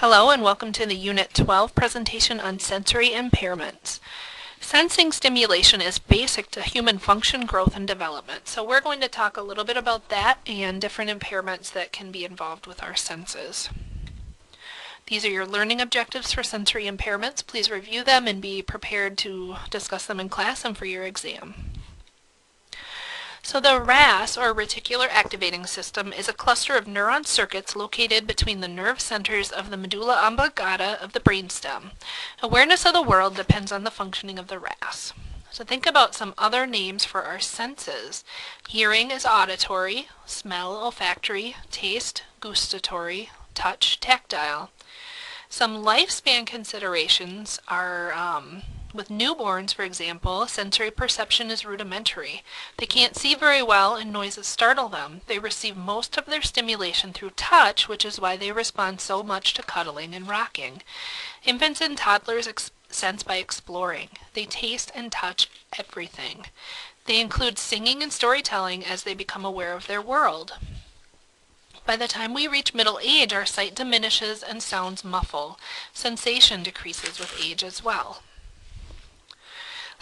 Hello and welcome to the Unit 12 presentation on sensory impairments. Sensing stimulation is basic to human function, growth, and development. So we're going to talk a little bit about that and different impairments that can be involved with our senses. These are your learning objectives for sensory impairments. Please review them and be prepared to discuss them in class and for your exam. So the RAS, or reticular activating system, is a cluster of neuron circuits located between the nerve centers of the medulla oblongata of the brainstem. Awareness of the world depends on the functioning of the RAS. So think about some other names for our senses. Hearing is auditory, smell olfactory, taste gustatory, touch tactile. Some lifespan considerations are with newborns, for example, sensory perception is rudimentary. They can't see very well and noises startle them. They receive most of their stimulation through touch, which is why they respond so much to cuddling and rocking. Infants and toddlers sense by exploring. They taste and touch everything. They include singing and storytelling as they become aware of their world. By the time we reach middle age, our sight diminishes and sounds muffle. Sensation decreases with age as well.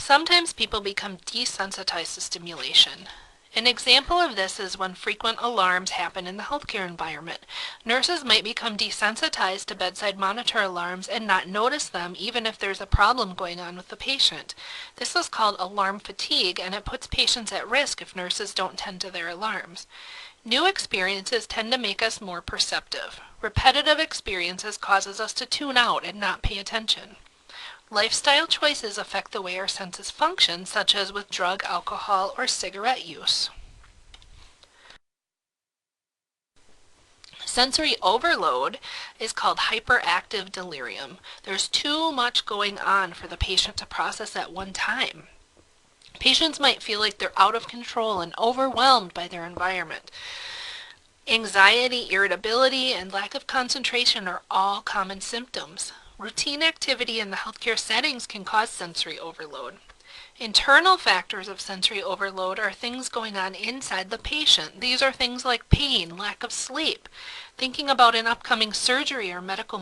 Sometimes people become desensitized to stimulation. An example of this is when frequent alarms happen in the healthcare environment. Nurses might become desensitized to bedside monitor alarms and not notice them even if there's a problem going on with the patient. This is called alarm fatigue, and it puts patients at risk if nurses don't tend to their alarms. New experiences tend to make us more perceptive. Repetitive experiences causes us to tune out and not pay attention. Lifestyle choices affect the way our senses function, such as with drug, alcohol, or cigarette use. Sensory overload is called hyperactive delirium. There's too much going on for the patient to process at one time. Patients might feel like they're out of control and overwhelmed by their environment. Anxiety, irritability, and lack of concentration are all common symptoms. Routine activity in the healthcare settings can cause sensory overload. Internal factors of sensory overload are things going on inside the patient. These are things like pain, lack of sleep, thinking about an upcoming surgery or medical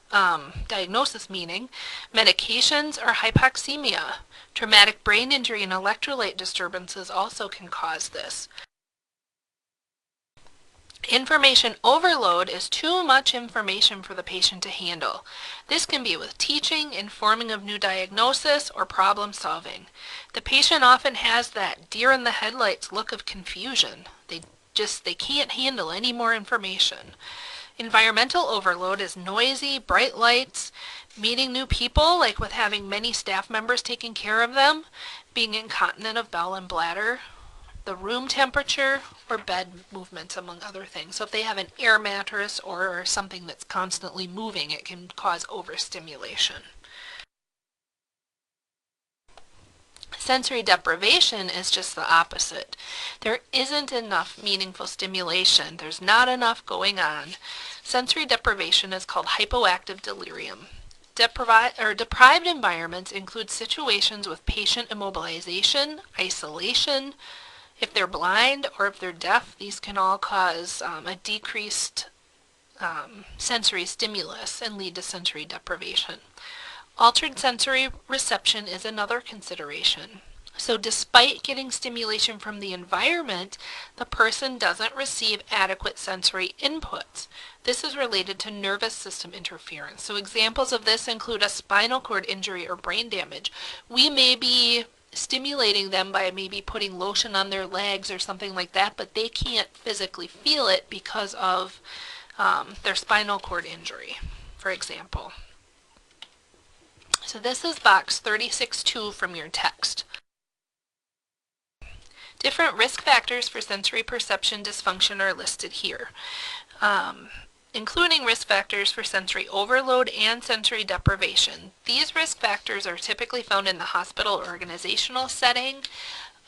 diagnosis meaning, medications, or hypoxemia. Traumatic brain injury and electrolyte disturbances also can cause this. Information overload is too much information for the patient to handle. This can be with teaching, informing of new diagnosis, or problem solving. The patient often has that deer in the headlights look of confusion. They can't handle any more information. Environmental overload is noisy, bright lights, meeting new people, like with having many staff members taking care of them, being incontinent of bowel and bladder, the room temperature, or bed movements, among other things. So if they have an air mattress or something that's constantly moving, it can cause overstimulation. Sensory deprivation is just the opposite. There isn't enough meaningful stimulation. There's not enough going on. Sensory deprivation is called hypoactive delirium. Deprived environments include situations with patient immobilization, isolation. If they're blind or if they're deaf, these can all cause a decreased sensory stimulus and lead to sensory deprivation. Altered sensory reception is another consideration. So despite getting stimulation from the environment, the person doesn't receive adequate sensory inputs. This is related to nervous system interference. So examples of this include a spinal cord injury or brain damage. We may be stimulating them by maybe putting lotion on their legs or something like that, but they can't physically feel it because of their spinal cord injury, for example. So this is box 36-2 from your text. Different risk factors for sensory perception dysfunction are listed here, including risk factors for sensory overload and sensory deprivation. These risk factors are typically found in the hospital or organizational setting,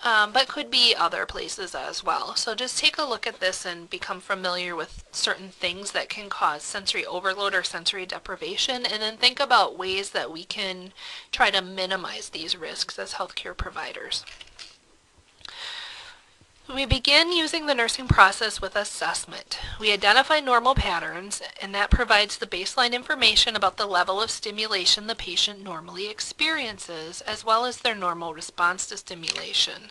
but could be other places as well. So just take a look at this and become familiar with certain things that can cause sensory overload or sensory deprivation, and then think about ways that we can try to minimize these risks as healthcare providers. We begin using the nursing process with assessment. We identify normal patterns, and that provides the baseline information about the level of stimulation the patient normally experiences, as well as their normal response to stimulation.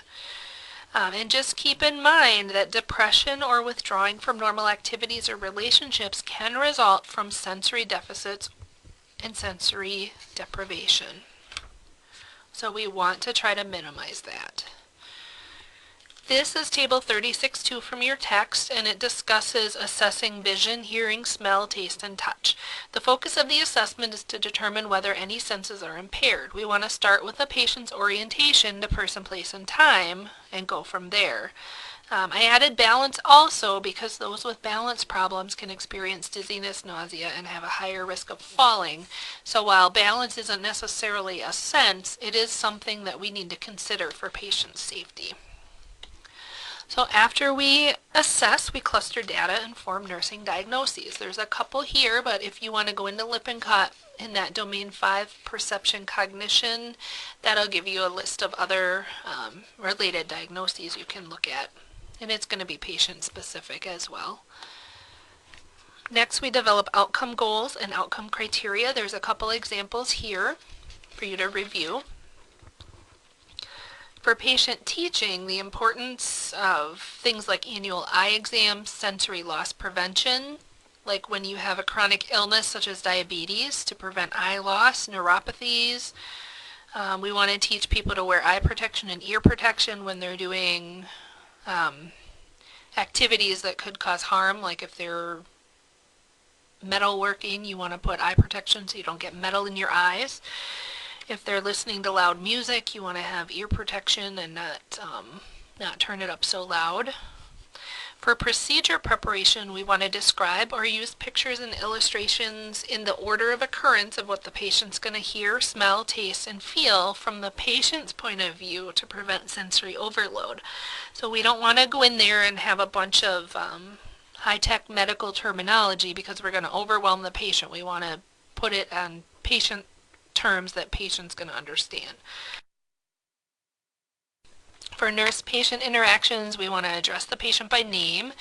And just keep in mind that depression or withdrawing from normal activities or relationships can result from sensory deficits and sensory deprivation. So we want to try to minimize that. This is table 36.2 from your text, and it discusses assessing vision, hearing, smell, taste, and touch. The focus of the assessment is to determine whether any senses are impaired. We want to start with the patient's orientation to person, place, and time, and go from there. I added balance also because those with balance problems can experience dizziness, nausea, and have a higher risk of falling. So while balance isn't necessarily a sense, it is something that we need to consider for patient safety. So after we assess, we cluster data and form nursing diagnoses. There's a couple here, but if you want to go into Lippincott in that domain 5, perception cognition, that'll give you a list of other related diagnoses you can look at. And it's going to be patient specific as well. Next, we develop outcome goals and outcome criteria. There's a couple examples here for you to review. For patient teaching, the importance of things like annual eye exams, sensory loss prevention, like when you have a chronic illness such as diabetes, to prevent eye loss, neuropathies. We want to teach people to wear eye protection and ear protection when they're doing activities that could cause harm, like if they're metalworking, you want to put eye protection so you don't get metal in your eyes. If they're listening to loud music, you want to have ear protection and not turn it up so loud. For procedure preparation, we want to describe or use pictures and illustrations in the order of occurrence of what the patient's going to hear, smell, taste, and feel from the patient's point of view to prevent sensory overload. So we don't want to go in there and have a bunch of high-tech medical terminology because we're going to overwhelm the patient. We want to put it on patient terms that patient's going to understand. For nurse-patient interactions, we want to address the patient by name,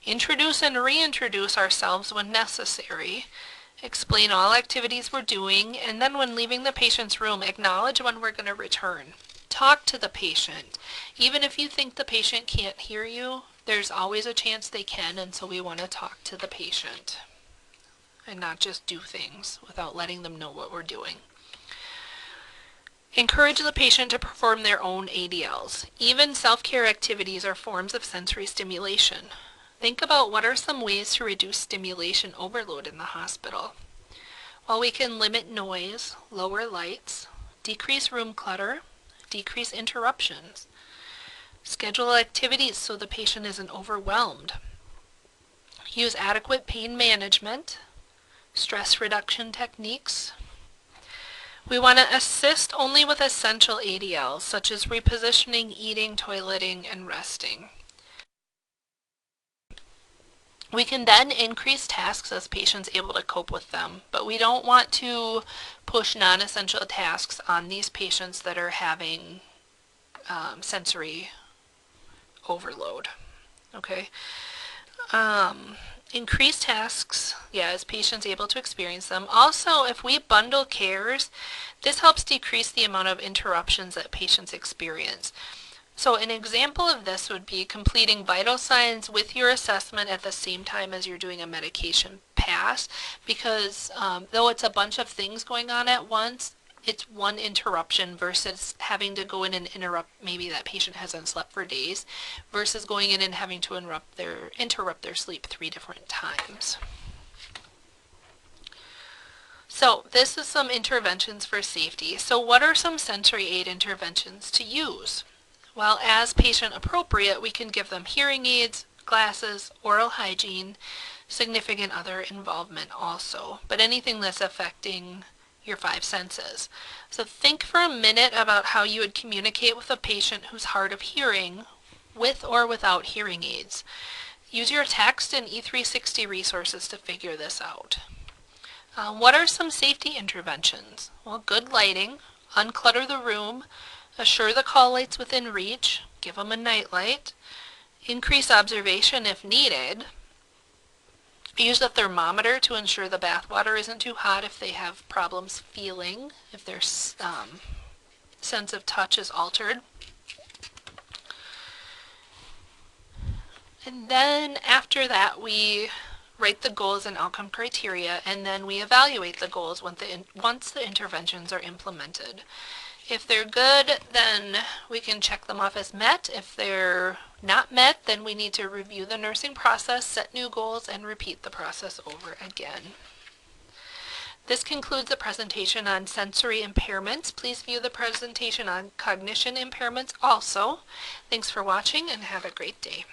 introduce and reintroduce ourselves when necessary, explain all activities we're doing, and then when leaving the patient's room, acknowledge when we're going to return. Talk to the patient. Even if you think the patient can't hear you, there's always a chance they can, and so we want to talk to the patient and not just do things without letting them know what we're doing. Encourage the patient to perform their own ADLs. Even self-care activities are forms of sensory stimulation. Think about what are some ways to reduce stimulation overload in the hospital. Well, we can limit noise, lower lights, decrease room clutter, decrease interruptions, schedule activities so the patient isn't overwhelmed, use adequate pain management, stress reduction techniques. We want to assist only with essential ADLs, such as repositioning, eating, toileting, and resting. We can then increase tasks as patients able to cope with them, but we don't want to push non-essential tasks on these patients that are having sensory overload. Okay. Increase tasks, as patients able to experience them. Also, if we bundle cares, this helps decrease the amount of interruptions that patients experience. So an example of this would be completing vital signs with your assessment at the same time as you're doing a medication pass, because though it's a bunch of things going on at once, it's one interruption versus having to go in and interrupt, maybe that patient hasn't slept for days, versus going in and having to interrupt their sleep 3 different times. So this is some interventions for safety. So what are some sensory aid interventions to use? Well, as patient appropriate, we can give them hearing aids, glasses, oral hygiene, significant other involvement also, but anything that's affecting your 5 senses. So think for a minute about how you would communicate with a patient who's hard of hearing, with or without hearing aids. Use your text and E360 resources to figure this out. What are some safety interventions? Well, good lighting, unclutter the room, assure the call light's within reach, give them a night light, Increase observation if needed. Use the thermometer to ensure the bath water isn't too hot if they have problems feeling, if their sense of touch is altered. And then after that, we write the goals and outcome criteria, and then we evaluate the goals once the interventions are implemented. If they're good, then we can check them off as met. If they're not met, then we need to review the nursing process, set new goals, and repeat the process over again. This concludes the presentation on sensory impairments. Please view the presentation on cognition impairments also. Thanks for watching and have a great day.